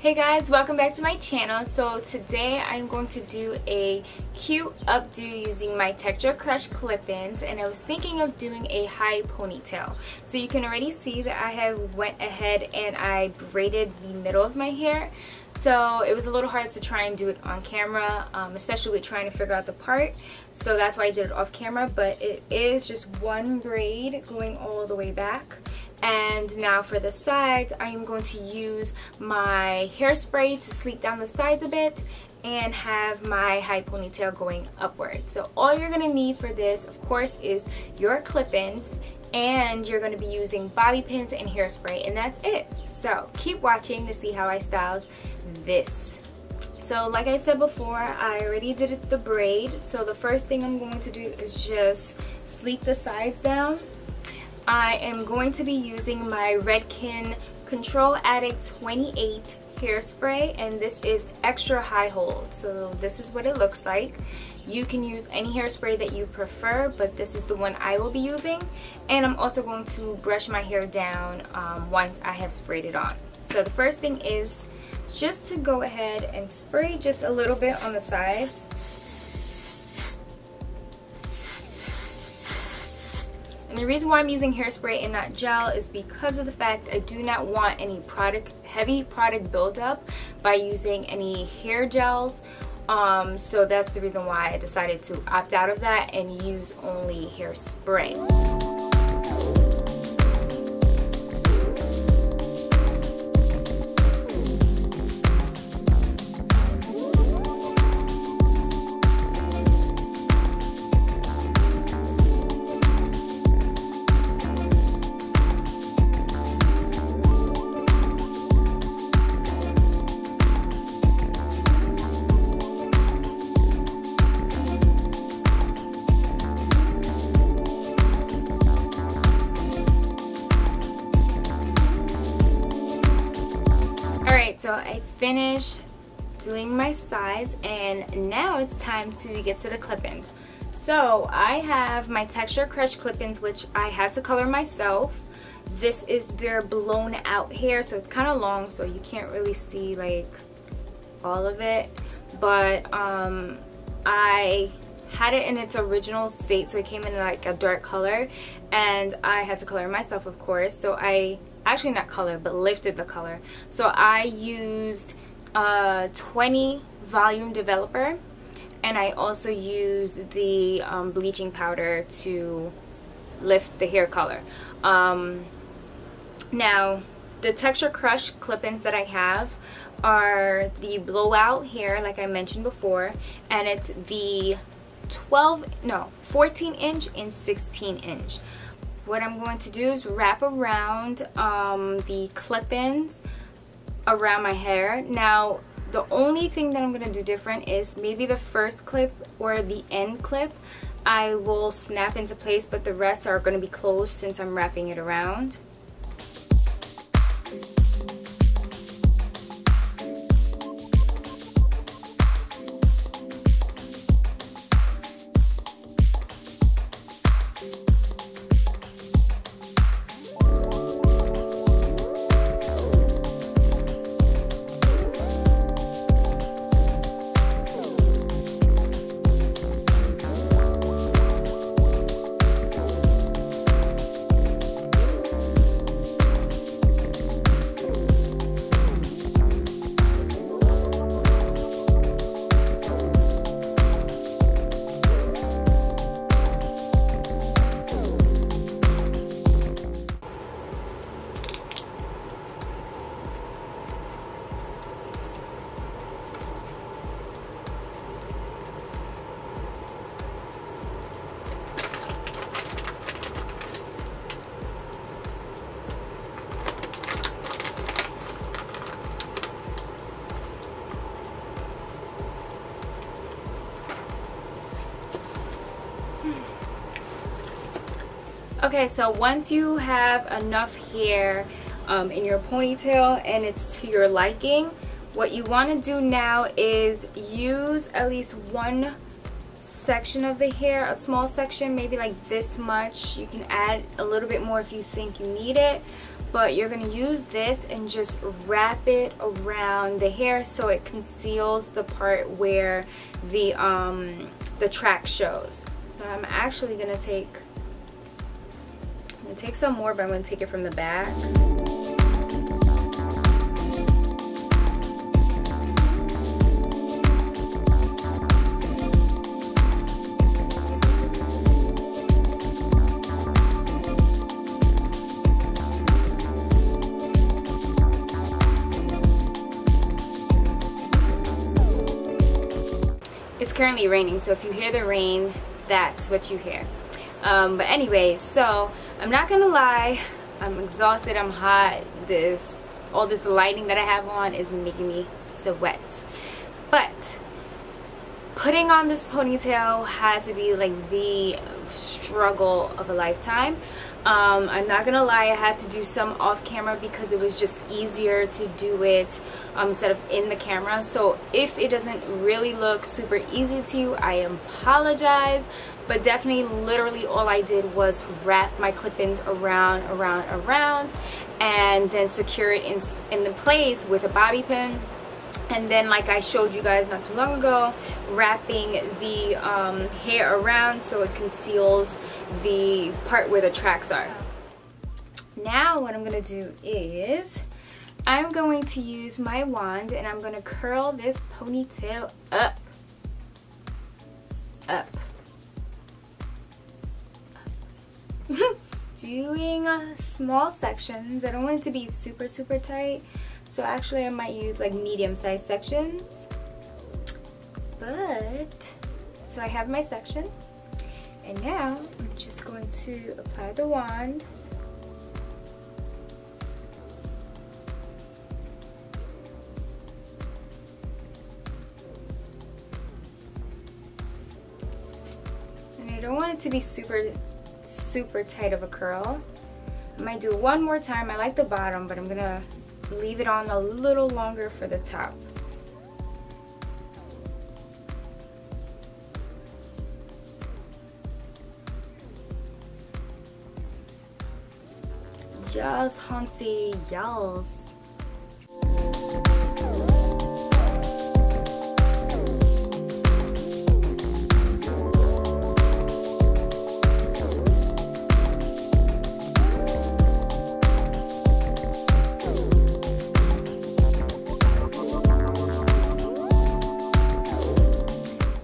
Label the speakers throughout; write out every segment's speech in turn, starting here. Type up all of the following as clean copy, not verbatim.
Speaker 1: Hey guys, welcome back to my channel. So today I'm going to do a cute updo using my Texture Crush clip-ins, and I was thinking of doing a high ponytail. So you can already see that I have went ahead and I braided the middle of my hair. So it was a little hard to try and do it on camera, especially with trying to figure out the part. So that's why I did it off camera, but it is just one braid going all the way back. And now for the sides, I am going to use my hairspray to sleek down the sides a bit and have my high ponytail going upward. So all you're going to need for this, of course, is your clip-ins, and you're going to be using bobby pins and hairspray, and that's it. So keep watching to see how I styled this. So like I said before, I already did the braid. So the first thing I'm going to do is just sleek the sides down. I am going to be using my Redken Control Addict 28 hairspray, and this is extra high hold. So this is what it looks like. You can use any hairspray that you prefer, but this is the one I will be using. And I'm also going to brush my hair down once I have sprayed it on. So the first thing is just to go ahead and spray just a little bit on the sides. And the reason why I'm using hairspray and not gel is because of the fact I do not want any heavy product buildup by using any hair gels. So that's the reason why I decided to opt out of that and use only hairspray. So I finished doing my sides, and now it's time to get to the clip-ins. So I have my Texture Crush clip-ins, which I had to color myself. This is their blown out hair, so it's kind of long, so you can't really see like all of it, but I had it in its original state, so it came in like a dark color, and I had to color myself, of course. So I actually not color, but lifted the color. So I used 20 volume developer, and I also used the bleaching powder to lift the hair color. Now the Texture Crush clip-ins that I have are the blowout hair, like I mentioned before, and it's the 14 inch and 16 inch. What I'm going to do is wrap around the clip-ins around my hair. Now, the only thing that I'm going to do different is maybe the first clip or the end clip I will snap into place, but the rest are going to be closed since I'm wrapping it around. Okay, so once you have enough hair in your ponytail and it's to your liking, what you want to do now is use at least one section of the hair, a small section, maybe like this much. You can add a little bit more if you think you need it, but you're going to use this and just wrap it around the hair so it conceals the part where the track shows. So I'm actually going to take some more, but I'm going to take it from the back. It's currently raining, so if you hear the rain, that's what you hear. But anyway, so I'm not gonna lie, I'm exhausted, I'm hot. All this lighting that I have on is making me sweat. But putting on this ponytail had to be like the struggle of a lifetime. I'm not gonna lie, I had to do some off camera because it was just easier to do it instead of in the camera. So if it doesn't really look super easy to you, I apologize, but definitely literally all I did was wrap my clip-ins around and then secure it in the place with a bobby pin. And then, like I showed you guys not too long ago, wrapping the hair around so it conceals the part where the tracks are. Now what I'm going to do is I'm going to use my wand and I'm going to curl this ponytail up. Doing small sections. I don't want it to be super tight. So actually I might use like medium-sized sections. But, so I have my section. And now I'm just going to apply the wand. And I don't want it to be super tight of a curl. I might do it one more time. I like the bottom, but I'm gonna leave it on a little longer for the top. Yes, Hansi, yes.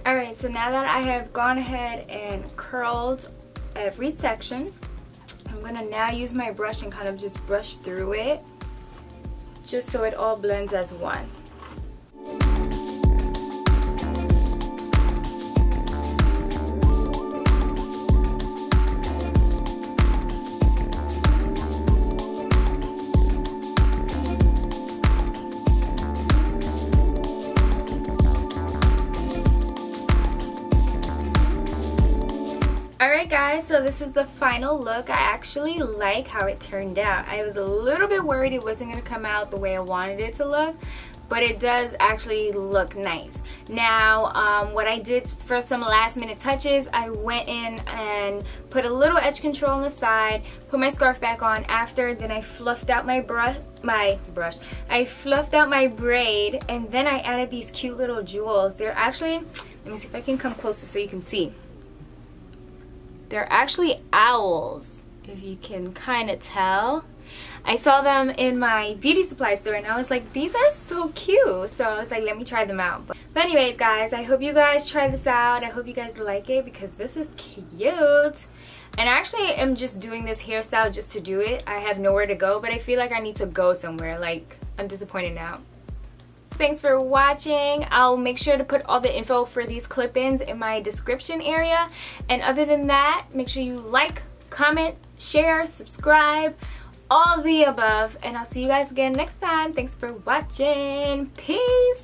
Speaker 1: Alright, so now that I have gone ahead and curled every section, I'm going to now use my brush and kind of just brush through it, just so it all blends as one. Alright guys, so this is the final look. I actually like how it turned out. I was a little bit worried it wasn't going to come out the way I wanted it to look, but it does actually look nice. Now, what I did for some last minute touches, I went in and put a little edge control on the side, put my scarf back on after, then I fluffed out I fluffed out my braid, and then I added these cute little jewels. They're actually, let me see if I can come closer so you can see. They're actually owls, if you can kind of tell. I saw them in my beauty supply store and I was like, these are so cute. So I was like, let me try them out. But anyways guys, I hope you guys try this out. I hope you guys like it because this is cute. And I actually am just doing this hairstyle just to do it. I have nowhere to go, but I feel like I need to go somewhere. Like, I'm disappointed now. Thanks for watching. I'll make sure to put all the info for these clip-ins in my description area. And other than that, make sure you like, comment, share, subscribe, all of the above. And I'll see you guys again next time. Thanks for watching. Peace.